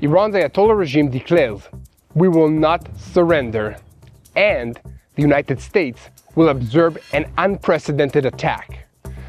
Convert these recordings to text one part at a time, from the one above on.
Iran's Ayatollah regime declares, "We will not surrender," and the United States will observe an unprecedented attack.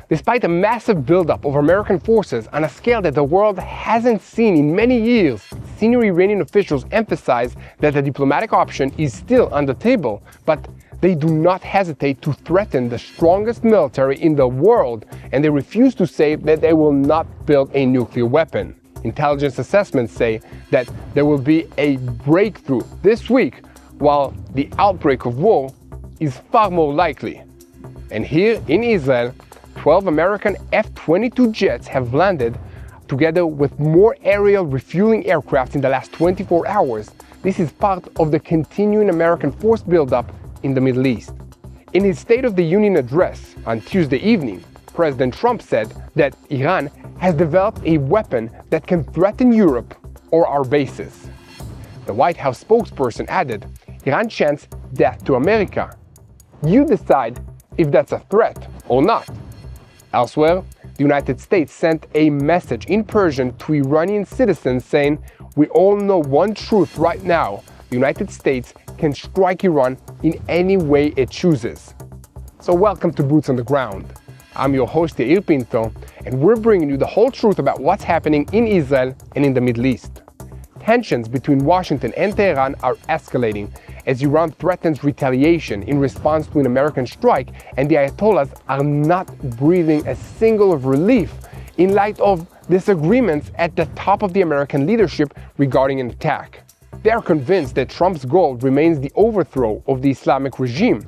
Despite a massive buildup of American forces on a scale that the world hasn't seen in many years, senior Iranian officials emphasize that the diplomatic option is still on the table, but they do not hesitate to threaten the strongest military in the world, and they refuse to say that they will not build a nuclear weapon. Intelligence assessments say that there will be a breakthrough this week, while the outbreak of war is far more likely. And here in Israel, 12 American F-22 jets have landed, together with more aerial refueling aircraft in the last 24 hours. This is part of the continuing American force buildup in the Middle East. In his State of the Union address on Tuesday evening, President Trump said that Iran has developed a weapon that can threaten Europe or our bases. The White House spokesperson added, "Iran chants death to America. You decide if that's a threat or not." Elsewhere, the United States sent a message in Persian to Iranian citizens saying, "We all know one truth right now. The United States can strike Iran in any way it chooses." So welcome to Boots on the Ground. I'm your host Yair Pinto, and we're bringing you the whole truth about what's happening in Israel and in the Middle East. Tensions between Washington and Tehran are escalating as Iran threatens retaliation in response to an American strike, and the Ayatollahs are not breathing a single of relief in light of disagreements at the top of the American leadership regarding an attack. They are convinced that Trump's goal remains the overthrow of the Islamic regime,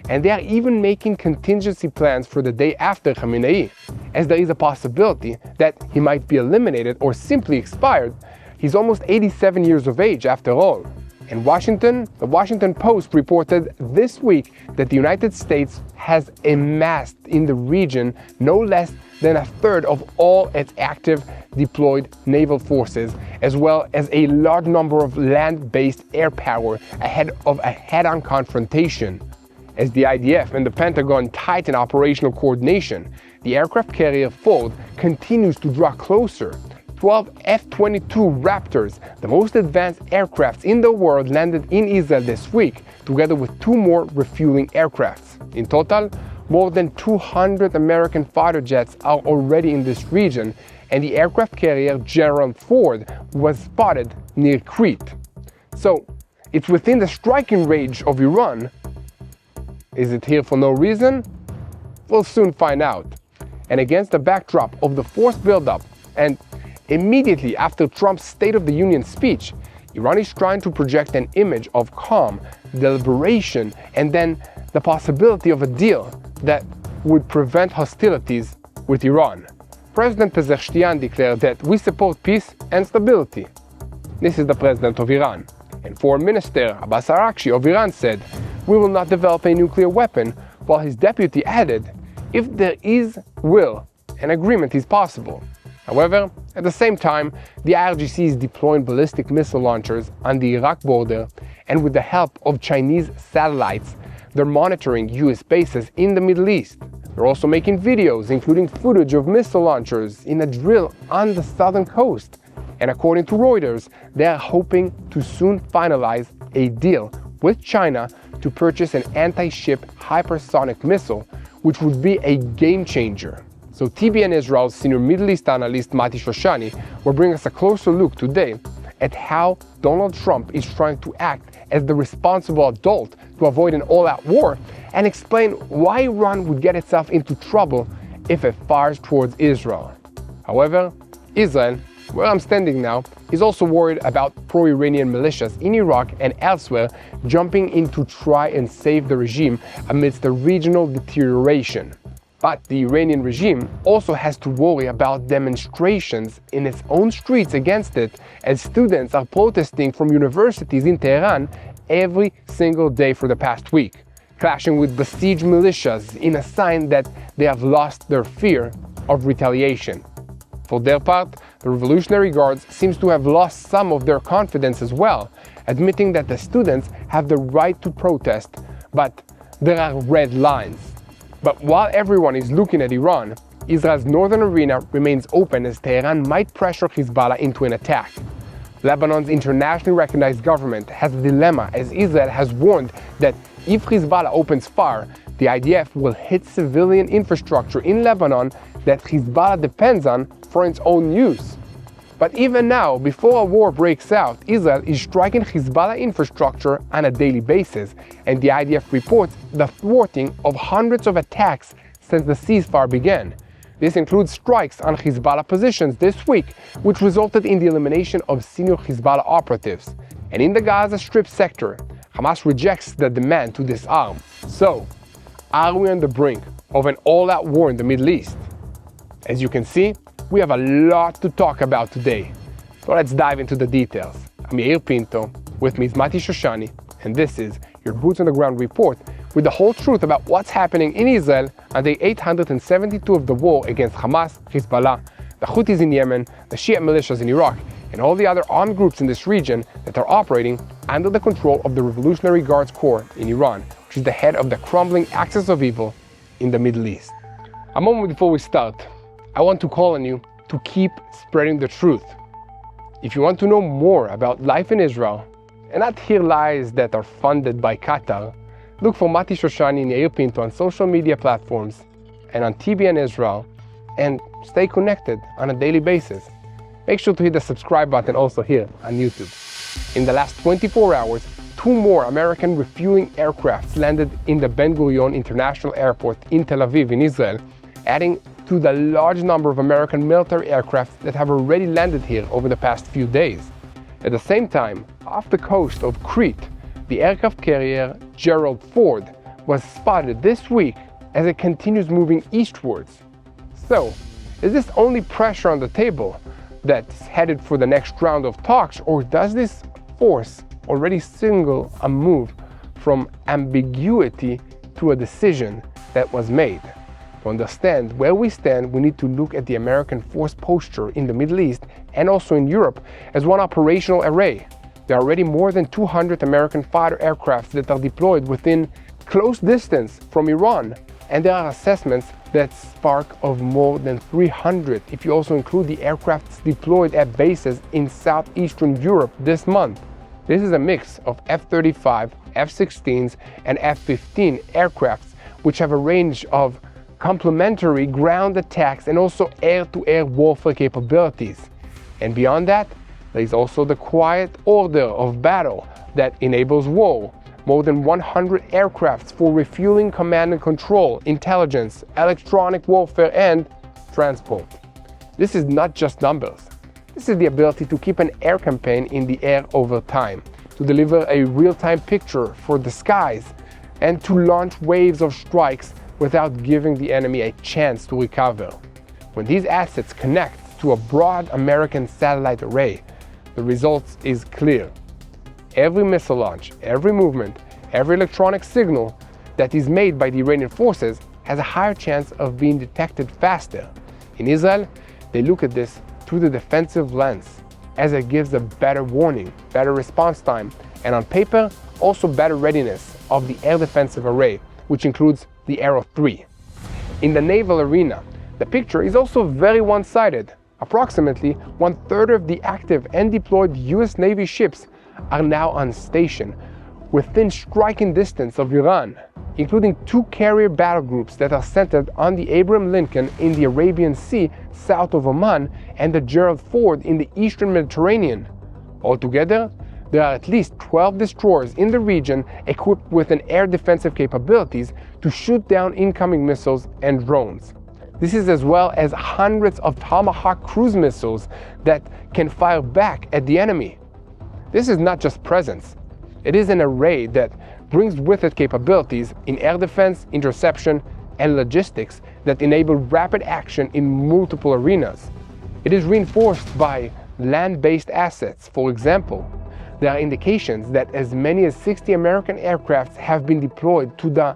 and they are even making contingency plans for the day after Khamenei, as there is a possibility that he might be eliminated or simply expired. He's almost 87 years of age after all. In Washington, the Washington Post reported this week that the United States has amassed in the region no less than a third of all its active deployed naval forces, as well as a large number of land-based air power ahead of a head-on confrontation. As the IDF and the Pentagon tighten operational coordination, the aircraft carrier Ford continues to draw closer. 12 F-22 Raptors, the most advanced aircrafts in the world, landed in Israel this week, together with 2 more refueling aircrafts. In total, more than 200 American fighter jets are already in this region, and the aircraft carrier Gerald Ford was spotted near Crete. So, it's within the striking range of Iran. Is it here for no reason? We'll soon find out. And against the backdrop of the force buildup, and immediately after Trump's State of the Union speech, Iran is trying to project an image of calm, deliberation, and then the possibility of a deal that would prevent hostilities with Iran. President Pezeshkian declared that we support peace and stability. This is the president of Iran. And Foreign Minister Abbas Araghchi of Iran said, "We will not develop a nuclear weapon," while his deputy added, "If there is will, an agreement is possible." However, at the same time, the IRGC is deploying ballistic missile launchers on the Iraq border, and with the help of Chinese satellites, they're monitoring US bases in the Middle East. They're also making videos, including footage of missile launchers in a drill on the southern coast. And according to Reuters, they are hoping to soon finalize a deal with China to purchase an anti-ship hypersonic missile, which would be a game changer. So TBN Israel's senior Middle East analyst Mati Shoshani will bring us a closer look today at how Donald Trump is trying to act as the responsible adult to avoid an all-out war, and explain why Iran would get itself into trouble if it fires towards Israel. However, Israel, where I'm standing now, is also worried about pro-Iranian militias in Iraq and elsewhere jumping in to try and save the regime amidst the regional deterioration. But the Iranian regime also has to worry about demonstrations in its own streets against it, as students are protesting from universities in Tehran every single day for the past week, clashing with besieged militias in a sign that they have lost their fear of retaliation. For their part, the Revolutionary Guards seems to have lost some of their confidence as well, admitting that the students have the right to protest, but there are red lines. But while everyone is looking at Iran, Israel's northern arena remains open as Tehran might pressure Hezbollah into an attack. Lebanon's internationally recognized government has a dilemma, as Israel has warned that if Hezbollah opens fire, the IDF will hit civilian infrastructure in Lebanon that Hezbollah depends on for its own use. But even now, before a war breaks out, Israel is striking Hezbollah infrastructure on a daily basis, and the IDF reports the thwarting of hundreds of attacks since the ceasefire began. This includes strikes on Hezbollah positions this week, which resulted in the elimination of senior Hezbollah operatives. And in the Gaza Strip sector, Hamas rejects the demand to disarm. So, are we on the brink of an all-out war in the Middle East? As you can see, we have a lot to talk about today. So let's dive into the details. I'm Yair Pinto, with me is Mati Shoshani, and this is your Boots on the Ground report with the whole truth about what's happening in Israel on day 872 of the war against Hamas, Hezbollah, the Houthis in Yemen, the Shia militias in Iraq, and all the other armed groups in this region that are operating under the control of the Revolutionary Guards Corps in Iran, which is the head of the crumbling axis of evil in the Middle East. A moment before we start, I want to call on you to keep spreading the truth. If you want to know more about life in Israel and not hear lies that are funded by Qatar, look for Mati Shoshani and Yair Pinto on social media platforms and on TBN Israel, and stay connected on a daily basis. Make sure to hit the subscribe button also here on YouTube. In the last 24 hours, 2 more American refueling aircrafts landed in the Ben Gurion International Airport in Tel Aviv in Israel, adding to the large number of American military aircraft that have already landed here over the past few days. At the same time, off the coast of Crete, the aircraft carrier Gerald Ford was spotted this week as it continues moving eastwards. So, is this only pressure on the table that's headed for the next round of talks, or does this force already signal a move from ambiguity to a decision that was made? To understand where we stand, we need to look at the American force posture in the Middle East and also in Europe as one operational array. There are already more than 200 American fighter aircraft that are deployed within close distance from Iran, and there are assessments that spark of more than 300 if you also include the aircrafts deployed at bases in southeastern Europe this month. This is a mix of F-35, F-16s, and F-15 aircrafts, which have a range of complementary ground attacks and also air-to-air warfare capabilities. And beyond that, there is also the quiet order of battle that enables war. More than 100 aircrafts for refueling, command and control, intelligence, electronic warfare, and transport. This is not just numbers. This is the ability to keep an air campaign in the air over time, to deliver a real-time picture for the skies, and to launch waves of strikes without giving the enemy a chance to recover. When these assets connect to a broad American satellite array, the result is clear. Every missile launch, every movement, every electronic signal that is made by the Iranian forces has a higher chance of being detected faster. In Israel, they look at this through the defensive lens, as it gives a better warning, better response time, and on paper, also better readiness of the air defensive array, which includes the Arrow 3. In the naval arena, the picture is also very one-sided. Approximately 1/3 of the active and deployed U.S. Navy ships are now on station, within striking distance of Iran, including 2 carrier battle groups that are centered on the Abraham Lincoln in the Arabian Sea south of Oman and the Gerald Ford in the eastern Mediterranean. Altogether, there are at least 12 destroyers in the region equipped with an air defensive capabilities to shoot down incoming missiles and drones. This is as well as hundreds of Tomahawk cruise missiles that can fire back at the enemy. This is not just presence. It is an array that brings with it capabilities in air defense, interception, and logistics that enable rapid action in multiple arenas. It is reinforced by land-based assets. For example, there are indications that as many as 60 American aircraft have been deployed to the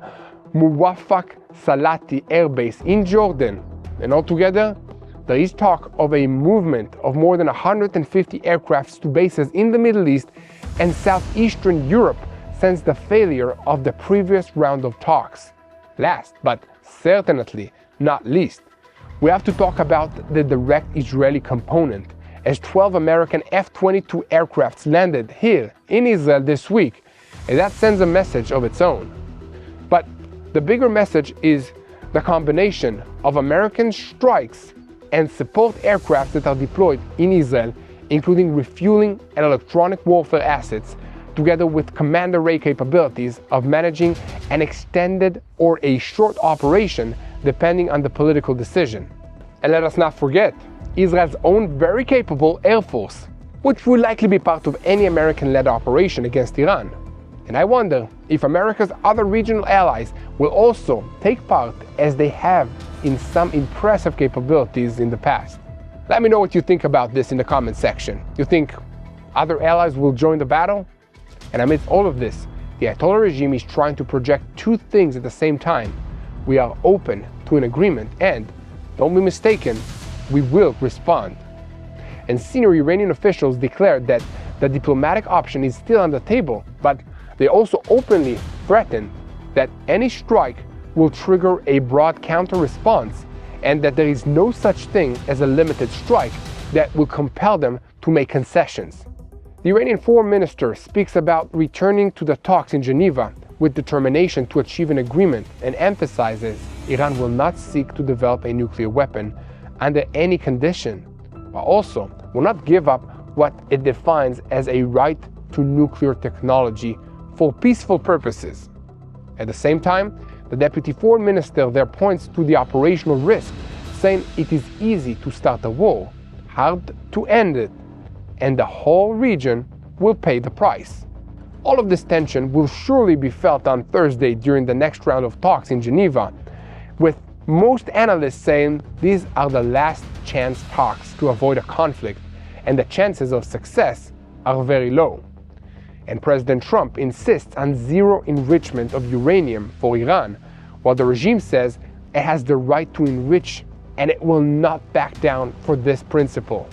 Muwafaq Salati Air Base in Jordan. And altogether, there is talk of a movement of more than 150 aircrafts to bases in the Middle East and southeastern Europe since the failure of the previous round of talks. Last, but certainly not least, we have to talk about the direct Israeli component, as 12 American F-22 aircrafts landed here in Israel this week, and that sends a message of its own. But the bigger message is the combination of American strikes and support aircraft that are deployed in Israel, including refueling and electronic warfare assets, together with command array capabilities of managing an extended or a short operation depending on the political decision. And let us not forget Israel's own very capable Air Force, which will likely be part of any American-led operation against Iran. And I wonder if America's other regional allies will also take part, as they have in some impressive capabilities in the past. Let me know what you think about this in the comment section. You think other allies will join the battle? And amidst all of this, the Ayatollah regime is trying to project two things at the same time. We are open to an agreement, and, don't be mistaken, we will respond. And senior Iranian officials declared that the diplomatic option is still on the table, but they also openly threatened that any strike will trigger a broad counter-response, and that there is no such thing as a limited strike that will compel them to make concessions. The Iranian foreign minister speaks about returning to the talks in Geneva with determination to achieve an agreement, and emphasizes Iran will not seek to develop a nuclear weapon under any condition, but also will not give up what it defines as a right to nuclear technology for peaceful purposes. At the same time, the deputy foreign minister there points to the operational risk, saying it is easy to start a war, hard to end it, and the whole region will pay the price. All of this tension will surely be felt on Thursday during the next round of talks in Geneva, with most analysts saying these are the last chance talks to avoid a conflict, and the chances of success are very low. And President Trump insists on zero enrichment of uranium for Iran, while the regime says it has the right to enrich and it will not back down for this principle.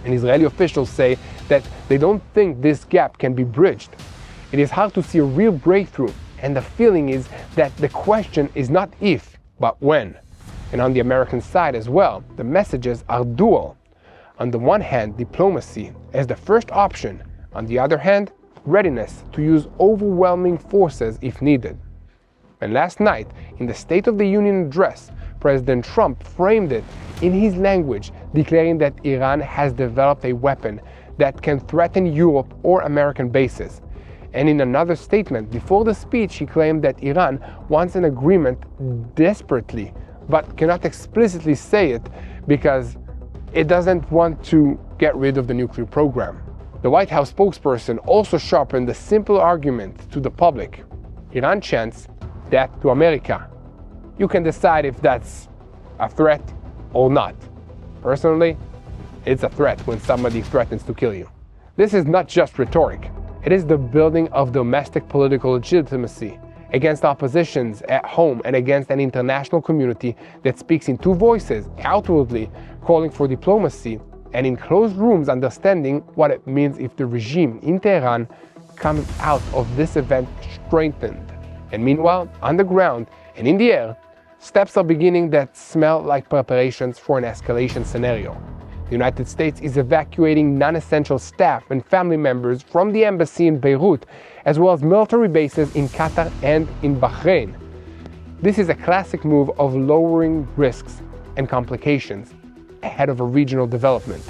And Israeli officials say that they don't think this gap can be bridged. It is hard to see a real breakthrough, and the feeling is that the question is not if, but when. And on the American side as well, the messages are dual. On the one hand, diplomacy as the first option. On the other hand, readiness to use overwhelming forces if needed. And last night, in the State of the Union address, President Trump framed it in his language, declaring that Iran has developed a weapon that can threaten Europe or American bases. And in another statement before the speech, he claimed that Iran wants an agreement desperately, but cannot explicitly say it because it doesn't want to get rid of the nuclear program. The White House spokesperson also sharpened the simple argument to the public. Iran chants, death to America. You can decide if that's a threat or not. Personally, it's a threat when somebody threatens to kill you. This is not just rhetoric. It is the building of domestic political legitimacy against oppositions at home and against an international community that speaks in two voices, outwardly calling for diplomacy, and in closed rooms understanding what it means if the regime in Tehran comes out of this event strengthened. And meanwhile, on the ground and in the air, steps are beginning that smell like preparations for an escalation scenario. The United States is evacuating non-essential staff and family members from the embassy in Beirut, as well as military bases in Qatar and in Bahrain. This is a classic move of lowering risks and complications ahead of a regional development.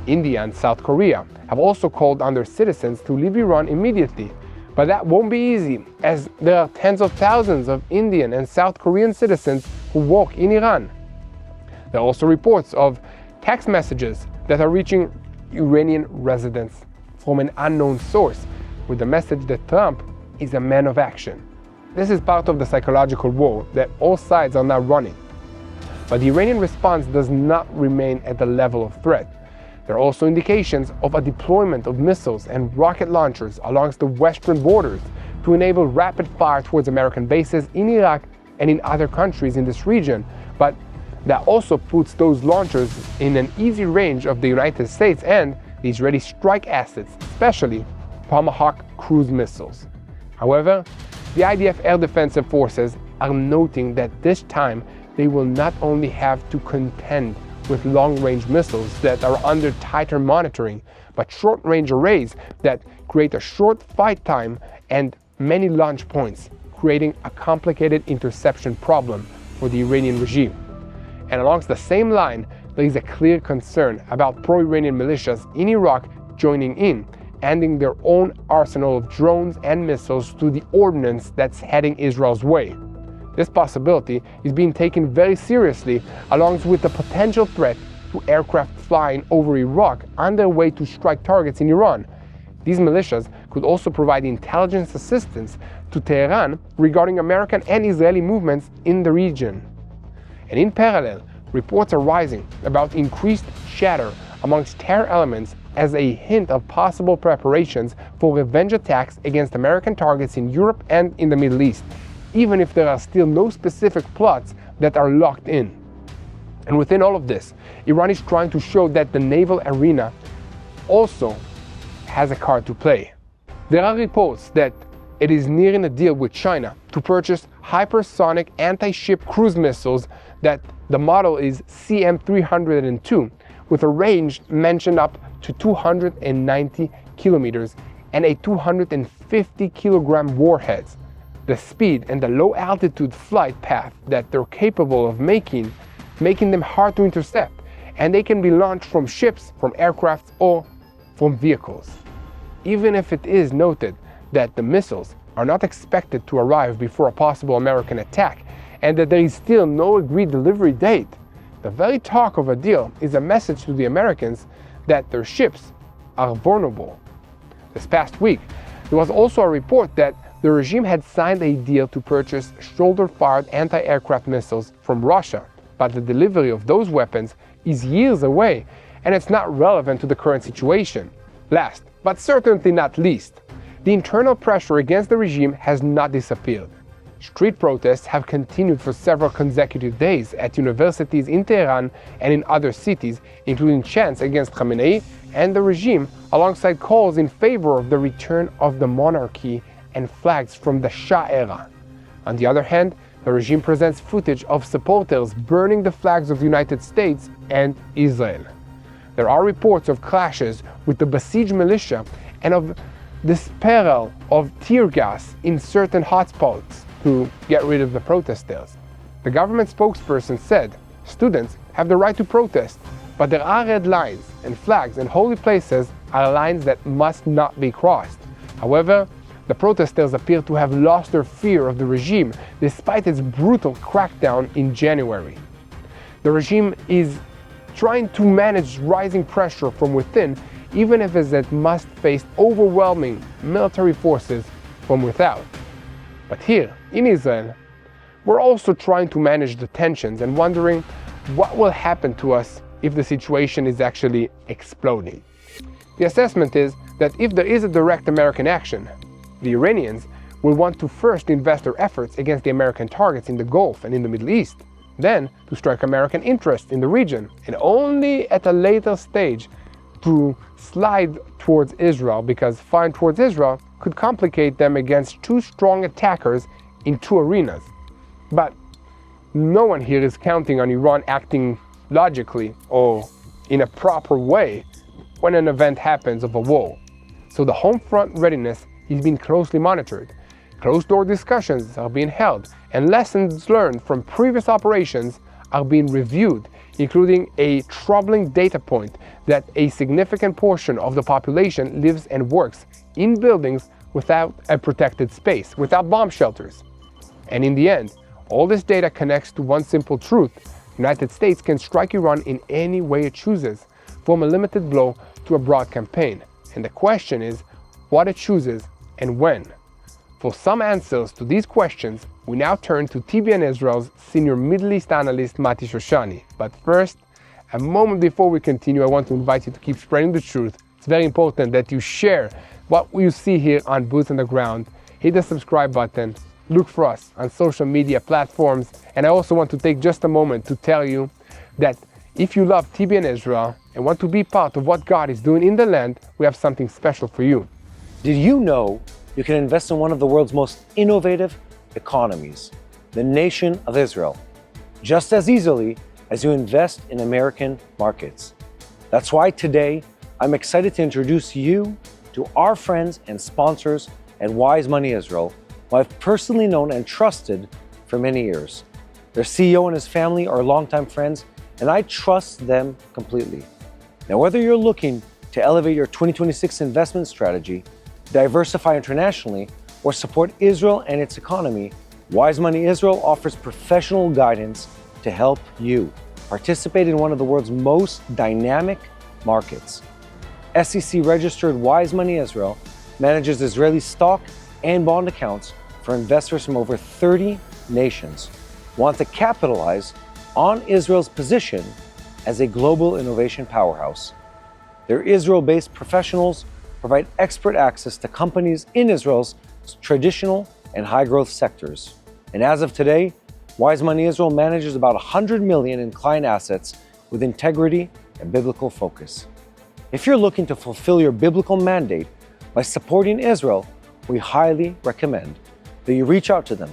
India and South Korea have also called on their citizens to leave Iran immediately, but that won't be easy, as there are tens of thousands of Indian and South Korean citizens who work in Iran. There are also reports of text messages that are reaching Iranian residents from an unknown source with the message that Trump is a man of action. This is part of the psychological war that all sides are now running. But the Iranian response does not remain at the level of threat. There are also indications of a deployment of missiles and rocket launchers along the western borders to enable rapid fire towards American bases in Iraq and in other countries in this region, but that also puts those launchers in an easy range of the United States and the Israeli strike assets, especially Tomahawk cruise missiles. However, the IDF air defensive forces are noting that this time they will not only have to contend with long-range missiles that are under tighter monitoring, but short-range arrays that create a short fight time and many launch points, creating a complicated interception problem for the Iranian regime. And along the same line, there is a clear concern about pro-Iranian militias in Iraq joining in, adding their own arsenal of drones and missiles to the ordnance that's heading Israel's way. This possibility is being taken very seriously, along with the potential threat to aircraft flying over Iraq on their way to strike targets in Iran. These militias could also provide intelligence assistance to Tehran regarding American and Israeli movements in the region. And in parallel, reports are rising about increased chatter amongst terror elements as a hint of possible preparations for revenge attacks against American targets in Europe and in the Middle East, even if there are still no specific plots that are locked in. And within all of this, Iran is trying to show that the naval arena also has a card to play. There are reports that it is nearing a deal with China to purchase hypersonic anti-ship cruise missiles that the model is CM302, with a range mentioned up to 290 kilometers and a 250 kilogram warheads. The speed and the low altitude flight path that they're capable of making them hard to intercept, and they can be launched from ships, from aircraft, or from vehicles. Even if it is noted that the missiles are not expected to arrive before a possible American attack, and that there is still no agreed delivery date, the very talk of a deal is a message to the Americans that their ships are vulnerable. This past week, there was also a report that the regime had signed a deal to purchase shoulder-fired anti-aircraft missiles from Russia, but the delivery of those weapons is years away, and it's not relevant to the current situation. Last, but certainly not least, the internal pressure against the regime has not disappeared. Street protests have continued for several consecutive days at universities in Tehran and in other cities, including chants against Khamenei and the regime, alongside calls in favor of the return of the monarchy and flags from the Shah era. On the other hand, the regime presents footage of supporters burning the flags of the United States and Israel. There are reports of clashes with the besieged militia and of dispersal of tear gas in certain hotspots to get rid of the protesters. The government spokesperson said, "Students have the right to protest, but there are red lines, and flags and holy places are lines that must not be crossed." However, the protesters appear to have lost their fear of the regime despite its brutal crackdown in January. The regime is trying to manage rising pressure from within, even if it must face overwhelming military forces from without. But here, in Israel, we're also trying to manage the tensions and wondering what will happen to us if the situation is actually exploding. The assessment is that if there is a direct American action, the Iranians will want to first invest their efforts against the American targets in the Gulf and in the Middle East, then to strike American interests in the region, and only at a later stage to slide towards Israel, because firing towards Israel could complicate them against two strong attackers in two arenas. But no one here is counting on Iran acting logically or in a proper way when an event happens of a war. So the home front readiness is being closely monitored. Closed-door discussions are being held, and lessons learned from previous operations are being reviewed, including a troubling data point that a significant portion of the population lives and works in buildings without a protected space, without bomb shelters. And in the end, all this data connects to one simple truth: the United States can strike Iran in any way it chooses, from a limited blow to a broad campaign. And the question is what it chooses and when. For some answers to these questions, we now turn to TBN Israel's senior Middle East analyst Mati Shoshani. But first, a moment before we continue, I want to invite you to keep spreading the truth. It's very important that you share what you see here on Boots on the Ground. Hit the subscribe button. Look for us on social media platforms. And I also want to take just a moment to tell you that if you love TBN Israel and want to be part of what God is doing in the land, we have something special for you. Did you know you can invest in one of the world's most innovative economies, the nation of Israel, just as easily as you invest in American markets. That's why today, I'm excited to introduce you to our friends and sponsors at Wise Money Israel, who I've personally known and trusted for many years. Their CEO and his family are longtime friends, and I trust them completely. Now, whether you're looking to elevate your 2026 investment strategy, diversify internationally, or support Israel and its economy, Wise Money Israel offers professional guidance to help you participate in one of the world's most dynamic markets. SEC-registered Wise Money Israel manages Israeli stock and bond accounts for investors from over 30 nations who want to capitalize on Israel's position as a global innovation powerhouse. Their Israel-based professionals provide expert access to companies in Israel's traditional and high-growth sectors. And as of today, Wise Money Israel manages about $100 million in client assets with integrity and biblical focus. If you're looking to fulfill your biblical mandate by supporting Israel, we highly recommend that you reach out to them.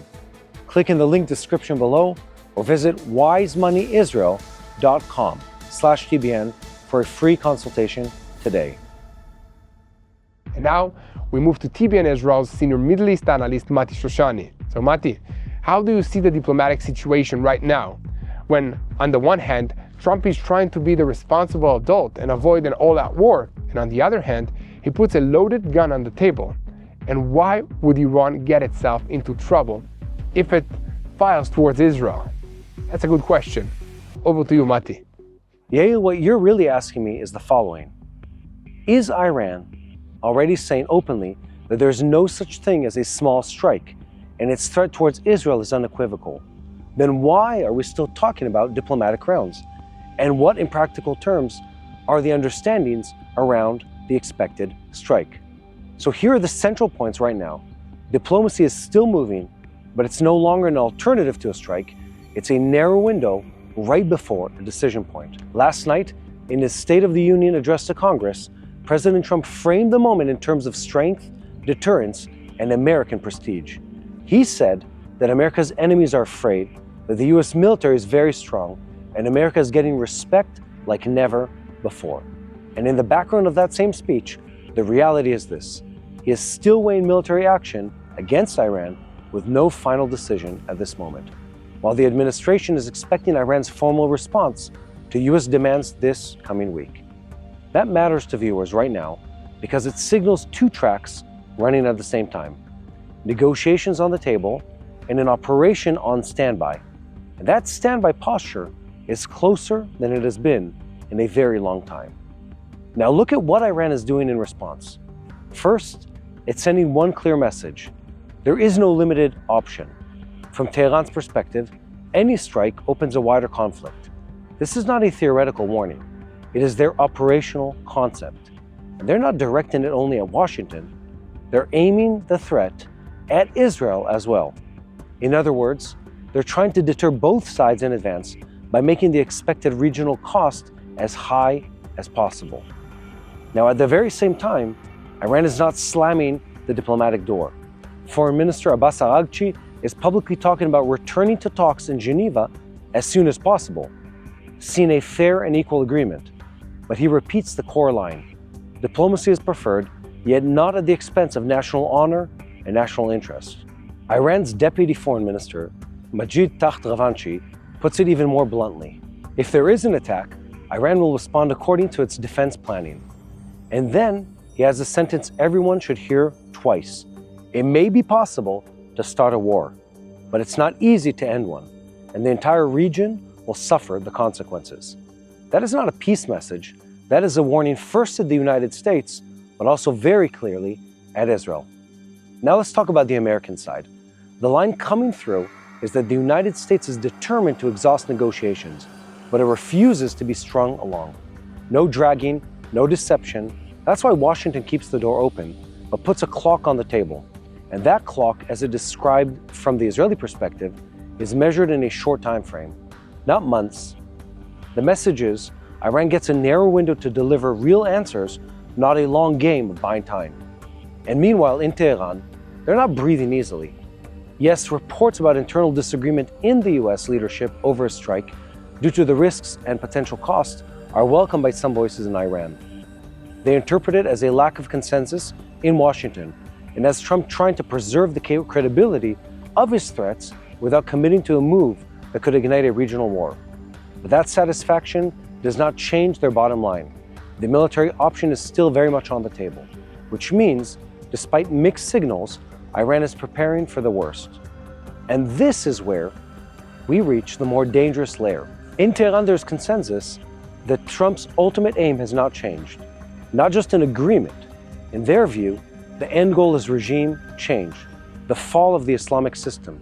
Click in the link description below or visit wisemoneyisrael.com/TBN for a free consultation today. And now we move to TBN Israel's senior Middle East analyst, Mati Shoshani. So Mati, how do you see the diplomatic situation right now when, on the one hand, Trump is trying to be the responsible adult and avoid an all-out war, and on the other hand, he puts a loaded gun on the table? And why would Iran get itself into trouble if it files towards Israel? That's a good question. Over to you, Mati. Yair, what you're really asking me is the following. Is Iran already saying openly that there's no such thing as a small strike and its threat towards Israel is unequivocal? Then why are we still talking about diplomatic rounds? And what, in practical terms, are the understandings around the expected strike? So here are the central points right now. Diplomacy is still moving, but it's no longer an alternative to a strike. It's a narrow window right before a decision point. Last night, in his State of the Union address to Congress, President Trump framed the moment in terms of strength, deterrence, and American prestige. He said that America's enemies are afraid, that the U.S. military is very strong, and America is getting respect like never before. And in the background of that same speech, the reality is this. He is still weighing military action against Iran with no final decision at this moment, while the administration is expecting Iran's formal response to U.S. demands this coming week. That matters to viewers right now because it signals two tracks running at the same time: negotiations on the table and an operation on standby. And that standby posture is closer than it has been in a very long time. Now look at what Iran is doing in response. First, it's sending one clear message. There is no limited option. From Tehran's perspective, any strike opens a wider conflict. This is not a theoretical warning. It is their operational concept. And they're not directing it only at Washington. They're aiming the threat at Israel as well. In other words, they're trying to deter both sides in advance by making the expected regional cost as high as possible. Now, at the very same time, Iran is not slamming the diplomatic door. Foreign Minister Abbas Araghchi is publicly talking about returning to talks in Geneva as soon as possible, seeing a fair and equal agreement. But he repeats the core line: diplomacy is preferred, yet not at the expense of national honor and national interest. Iran's Deputy Foreign Minister, Majid Takht Ravanchi, puts it even more bluntly. If there is an attack, Iran will respond according to its defense planning. And then he has a sentence everyone should hear twice. It may be possible to start a war, but it's not easy to end one, and the entire region will suffer the consequences. That is not a peace message. That is a warning first to the United States, but also very clearly at Israel. Now let's talk about the American side. The line coming through is that the United States is determined to exhaust negotiations, but it refuses to be strung along. No dragging, no deception. That's why Washington keeps the door open, but puts a clock on the table. And that clock, as it described from the Israeli perspective, is measured in a short time frame, not months. The message is, Iran gets a narrow window to deliver real answers, not a long game of buying time. And meanwhile, in Tehran, they're not breathing easily. Yes, reports about internal disagreement in the U.S. leadership over a strike due to the risks and potential costs, are welcomed by some voices in Iran. They interpret it as a lack of consensus in Washington and as Trump trying to preserve the credibility of his threats without committing to a move that could ignite a regional war. But that satisfaction does not change their bottom line. The military option is still very much on the table, which means, despite mixed signals, Iran is preparing for the worst. And this is where we reach the more dangerous layer. In Tehran, there's consensus that Trump's ultimate aim has not changed. Not just an agreement. In their view, the end goal is regime change, the fall of the Islamic system.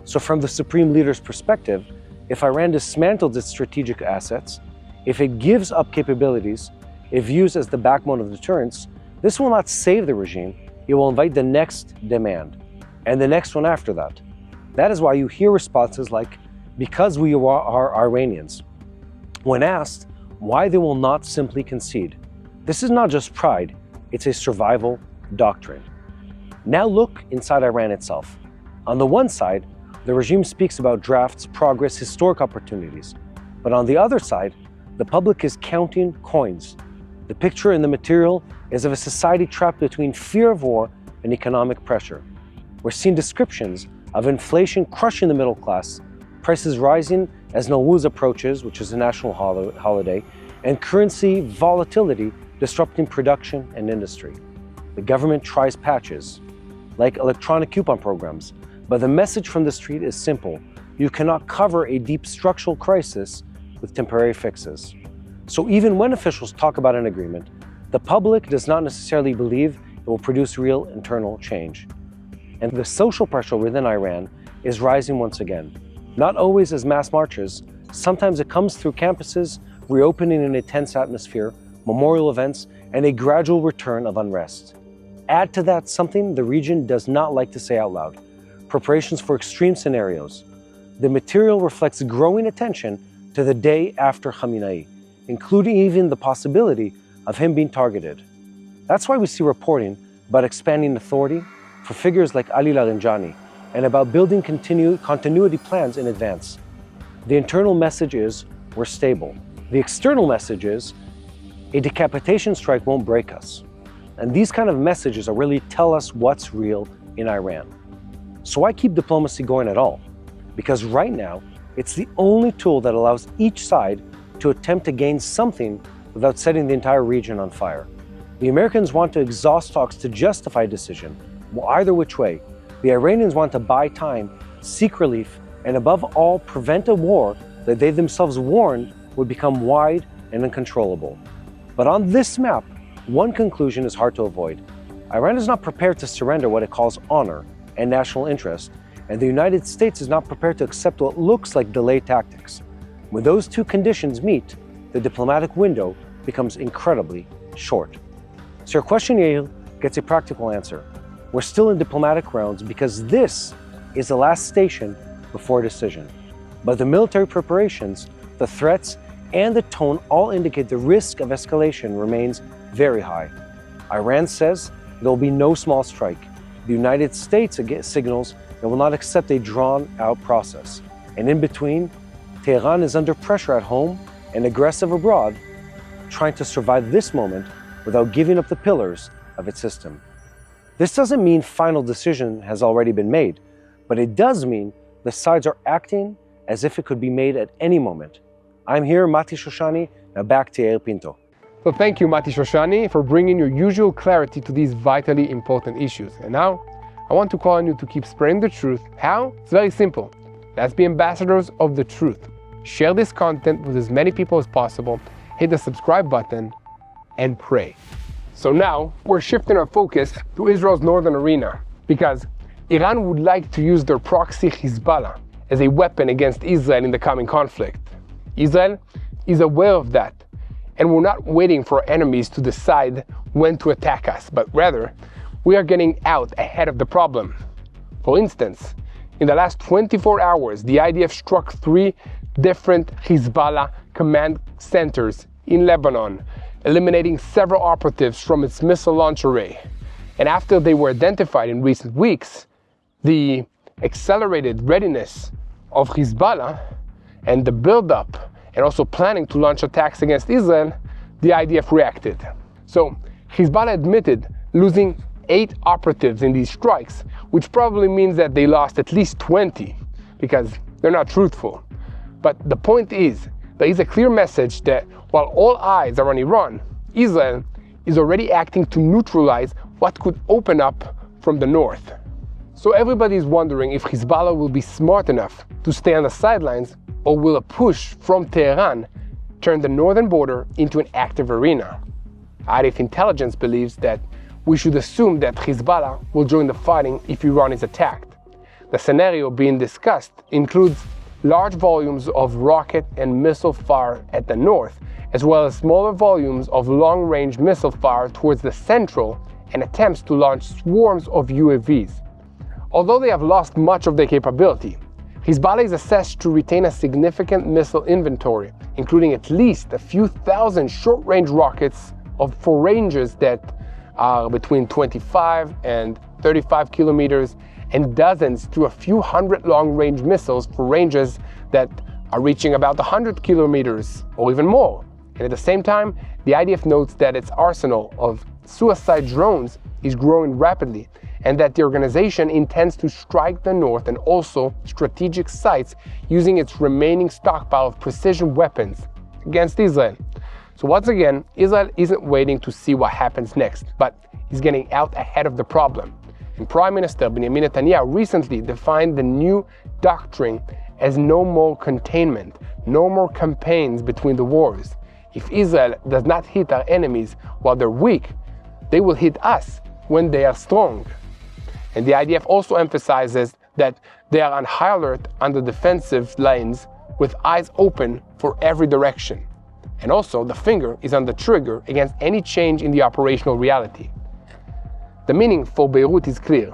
So from the supreme leader's perspective, if Iran dismantles its strategic assets, if it gives up capabilities, if used as the backbone of deterrence, this will not save the regime, it will invite the next demand, and the next one after that. That is why you hear responses like, because we are Iranians, when asked why they will not simply concede. This is not just pride, it's a survival doctrine. Now look inside Iran itself. On the one side, the regime speaks about drafts, progress, historic opportunities. But on the other side, the public is counting coins. The picture in the material is of a society trapped between fear of war and economic pressure. We're seeing descriptions of inflation crushing the middle class, prices rising as Nowruz approaches, which is a national holiday, and currency volatility disrupting production and industry. The government tries patches, like electronic coupon programs, but the message from the street is simple. You cannot cover a deep structural crisis with temporary fixes. So even when officials talk about an agreement, the public does not necessarily believe it will produce real internal change. And the social pressure within Iran is rising once again. Not always as mass marches, sometimes it comes through campuses reopening in a tense atmosphere, memorial events, and a gradual return of unrest. Add to that something the region does not like to say out loud: preparations for extreme scenarios. The material reflects growing attention to the day after Khamenei, including even the possibility of him being targeted. That's why we see reporting about expanding authority for figures like Ali Larijani and about building continuity plans in advance. The internal message is, we're stable. The external message is, a decapitation strike won't break us. And these kind of messages are really tell us what's real in Iran. So why keep diplomacy going at all? Because right now, it's the only tool that allows each side to attempt to gain something without setting the entire region on fire. The Americans want to exhaust talks to justify a decision, either which way. The Iranians want to buy time, seek relief, and above all, prevent a war that they themselves warned would become wide and uncontrollable. But on this map, one conclusion is hard to avoid. Iran is not prepared to surrender what it calls honor and national interest, and the United States is not prepared to accept what looks like delay tactics. When those two conditions meet, the diplomatic window becomes incredibly short. So your question, Yair, gets a practical answer. We're still in diplomatic rounds because this is the last station before a decision. But the military preparations, the threats, and the tone all indicate the risk of escalation remains very high. Iran says there will be no small strike. The United States signals it will not accept a drawn-out process. And in between, Tehran is under pressure at home and aggressive abroad, trying to survive this moment without giving up the pillars of its system. This doesn't mean final decision has already been made, but it does mean the sides are acting as if it could be made at any moment. I'm here, Mati Shoshani, now back to Yair Pinto. So thank you, Mati Shoshani, for bringing your usual clarity to these vitally important issues. And now, I want to call on you to keep spreading the truth. How? It's very simple. Let's be ambassadors of the truth. Share this content with as many people as possible, hit the subscribe button, and pray. So now, we're shifting our focus to Israel's northern arena, because Iran would like to use their proxy Hezbollah as a weapon against Israel in the coming conflict. Israel is aware of that, and we're not waiting for our enemies to decide when to attack us, but rather, we are getting out ahead of the problem. For instance, in the last 24 hours, the IDF struck 3 different Hezbollah command centers in Lebanon, eliminating several operatives from its missile launch array. And after they were identified in recent weeks, the accelerated readiness of Hezbollah and the buildup and also planning to launch attacks against Israel, the IDF reacted. So Hezbollah admitted losing 8 operatives in these strikes, which probably means that they lost at least 20, because they're not truthful. But the point is, there is a clear message that while all eyes are on Iran, Israel is already acting to neutralize what could open up from the north. So everybody is wondering if Hezbollah will be smart enough to stay on the sidelines, or will a push from Tehran turn the northern border into an active arena? IDF intelligence believes that we should assume that Hezbollah will join the fighting if Iran is attacked. The scenario being discussed includes large volumes of rocket and missile fire at the north, as well as smaller volumes of long-range missile fire towards the central and attempts to launch swarms of UAVs. Although they have lost much of their capability, Hezbollah is assessed to retain a significant missile inventory, including at least a few thousand short-range rockets for ranges that are between 25 and 35 kilometers, and dozens to a few hundred long-range missiles for ranges that are reaching about 100 kilometers or even more. And at the same time, the IDF notes that its arsenal of suicide drones is growing rapidly, and that the organization intends to strike the north and also strategic sites using its remaining stockpile of precision weapons against Israel. So once again, Israel isn't waiting to see what happens next, but is getting out ahead of the problem. And Prime Minister Benjamin Netanyahu recently defined the new doctrine as no more containment, no more campaigns between the wars. If Israel does not hit our enemies while they're weak, they will hit us when they are strong. And the IDF also emphasizes that they are on high alert on the defensive lanes with eyes open for every direction. And also, the finger is on the trigger against any change in the operational reality. The meaning for Beirut is clear.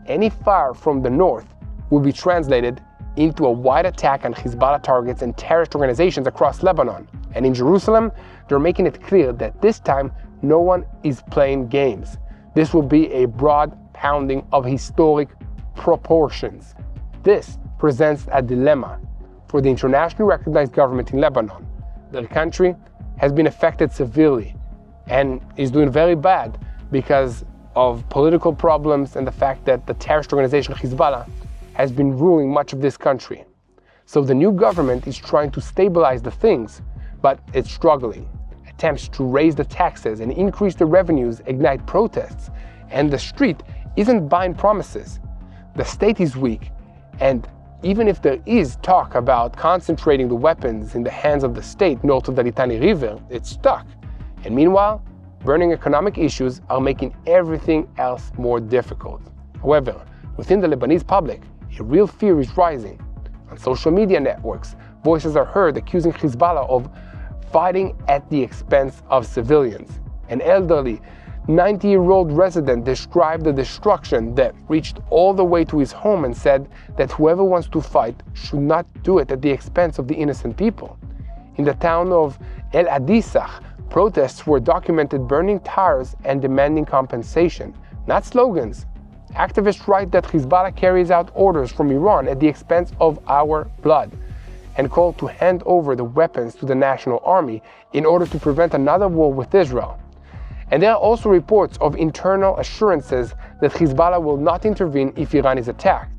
Any fire from the north will be translated into a wide attack on Hezbollah targets and terrorist organizations across Lebanon. And in Jerusalem, they're making it clear that this time no one is playing games. This will be a broad pounding of historic proportions. This presents a dilemma for the internationally recognized government in Lebanon. Their country has been affected severely and is doing very bad because of political problems and the fact that the terrorist organization Hezbollah has been ruling much of this country. So the new government is trying to stabilize the things, but it's struggling. Attempts to raise the taxes and increase the revenues ignite protests, and the street isn't buying promises. The state is weak, and even if there is talk about concentrating the weapons in the hands of the state north of the Litani River, it's stuck. And meanwhile, burning economic issues are making everything else more difficult. However, within the Lebanese public, a real fear is rising. On social media networks, voices are heard accusing Hezbollah of fighting at the expense of civilians. An elderly 90-year-old resident described the destruction that reached all the way to his home and said that whoever wants to fight should not do it at the expense of the innocent people. In the town of El Adisah, protests were documented burning tires and demanding compensation, not slogans. Activists write that Hezbollah carries out orders from Iran at the expense of our blood, and call to hand over the weapons to the national army in order to prevent another war with Israel. And there are also reports of internal assurances that Hezbollah will not intervene if Iran is attacked,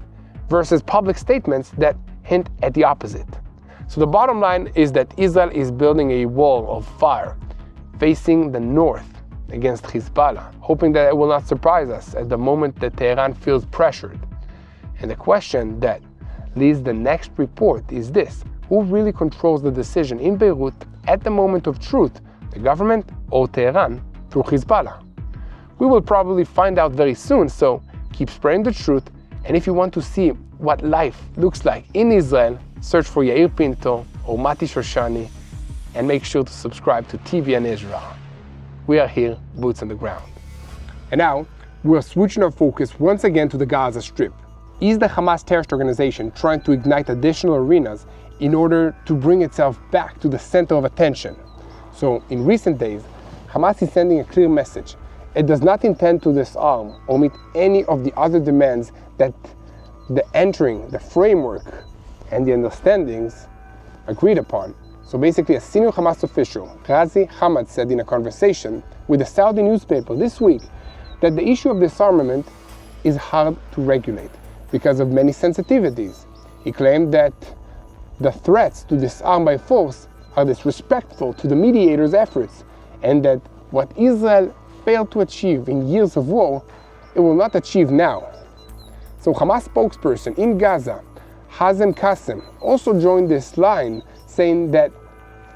versus public statements that hint at the opposite. So the bottom line is that Israel is building a wall of fire facing the north against Hezbollah, hoping that it will not surprise us at the moment that Tehran feels pressured. And the question that leads the next report is this: who really controls the decision in Beirut at the moment of truth, the government or Tehran through Hezbollah? We will probably find out very soon, so keep spreading the truth, and if you want to see what life looks like in Israel, search for Yair Pinto or Mati Shoshani, and make sure to subscribe to TBN Israel. We are here, boots on the ground. And now, we are switching our focus once again to the Gaza Strip. Is the Hamas terrorist organization trying to ignite additional arenas in order to bring itself back to the center of attention? So, in recent days, Hamas is sending a clear message. It does not intend to disarm or meet any of the other demands that the framework and the understandings agreed upon So basically, a senior Hamas official, Ghazi Hamad, said in a conversation with a Saudi newspaper this week that the issue of disarmament is hard to regulate because of many sensitivities. He claimed that the threats to disarm by force are disrespectful to the mediators' efforts, and that what Israel failed to achieve in years of war, it will not achieve now. So Hamas spokesperson in Gaza, Hazem Qassem, also joined this line, saying that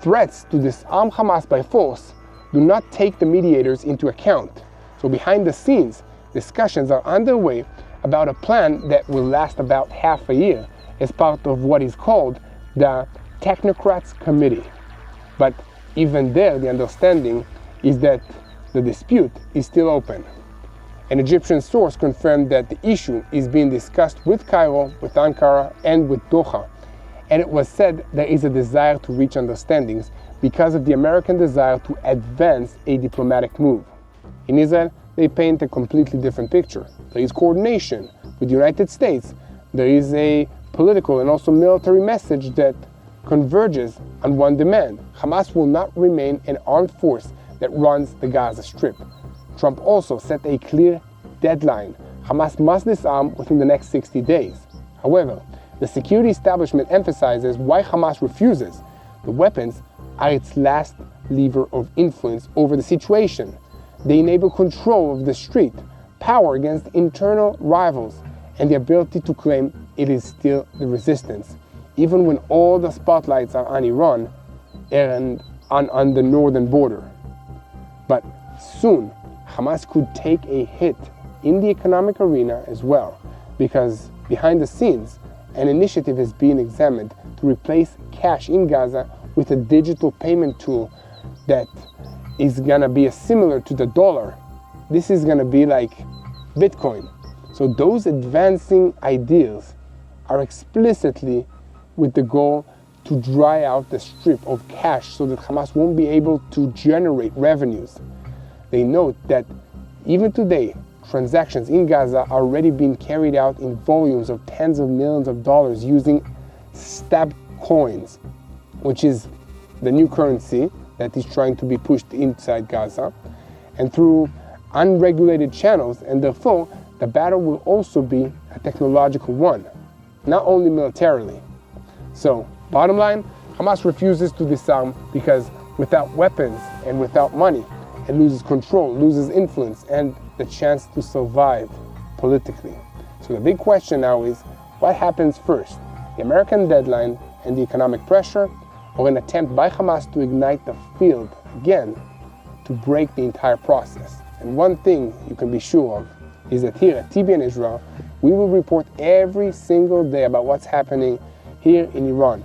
threats to disarm Hamas by force do not take the mediators into account. So behind the scenes, discussions are underway about a plan that will last about half a year as part of what is called the Technocrats Committee. But even there, the understanding is that the dispute is still open. An Egyptian source confirmed that the issue is being discussed with Cairo, with Ankara, and with Doha. And it was said there is a desire to reach understandings because of the American desire to advance a diplomatic move. In Israel, they paint a completely different picture. There is coordination with the United States. There is a political and also military message that converges on one demand. Hamas will not remain an armed force that runs the Gaza Strip. Trump also set a clear deadline. Hamas must disarm within the next 60 days. However, the security establishment emphasizes why Hamas refuses. The weapons are its last lever of influence over the situation. They enable control of the street, power against internal rivals, and the ability to claim it is still the resistance, even when all the spotlights are on Iran and on the northern border. But soon, Hamas could take a hit in the economic arena as well, because behind the scenes, an initiative is being examined to replace cash in Gaza with a digital payment tool that is gonna be similar to the dollar. This is gonna be like Bitcoin. So those advancing ideas are explicitly with the goal to dry out the strip of cash so that Hamas won't be able to generate revenues. They note that even today, transactions in Gaza are already being carried out in volumes of tens of millions of dollars using stab coins, which is the new currency that is trying to be pushed inside Gaza, and through unregulated channels, and therefore the battle will also be a technological one, not only militarily. So, bottom line, Hamas refuses to disarm because without weapons and without money, it loses control, loses influence, and the chance to survive politically. So the big question now is, what happens first? The American deadline and the economic pressure, or an attempt by Hamas to ignite the field again to break the entire process? And one thing you can be sure of is that here at TBN Israel, we will report every single day about what's happening here in Iran.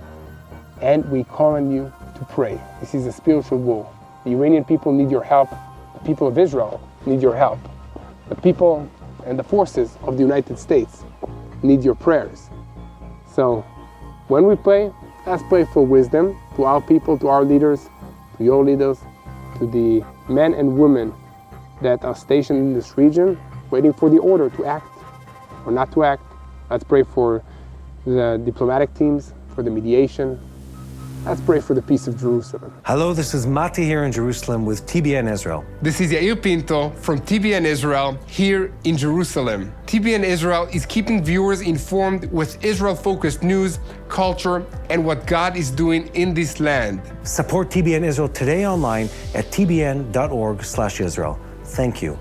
And we call on you to pray. This is a spiritual war. The Iranian people need your help. The people of Israel need your help. The people and the forces of the United States need your prayers. So when we pray, let's pray for wisdom to our people, to our leaders, to your leaders, to the men and women that are stationed in this region, waiting for the order to act or not to act. Let's pray for the diplomatic teams, for the mediation. Let's pray for the peace of Jerusalem. Hello, this is Mati here in Jerusalem with TBN Israel. This is Yair Pinto from TBN Israel here in Jerusalem. TBN Israel is keeping viewers informed with Israel-focused news, culture, and what God is doing in this land. Support TBN Israel today online at tbn.org/Israel. Thank you.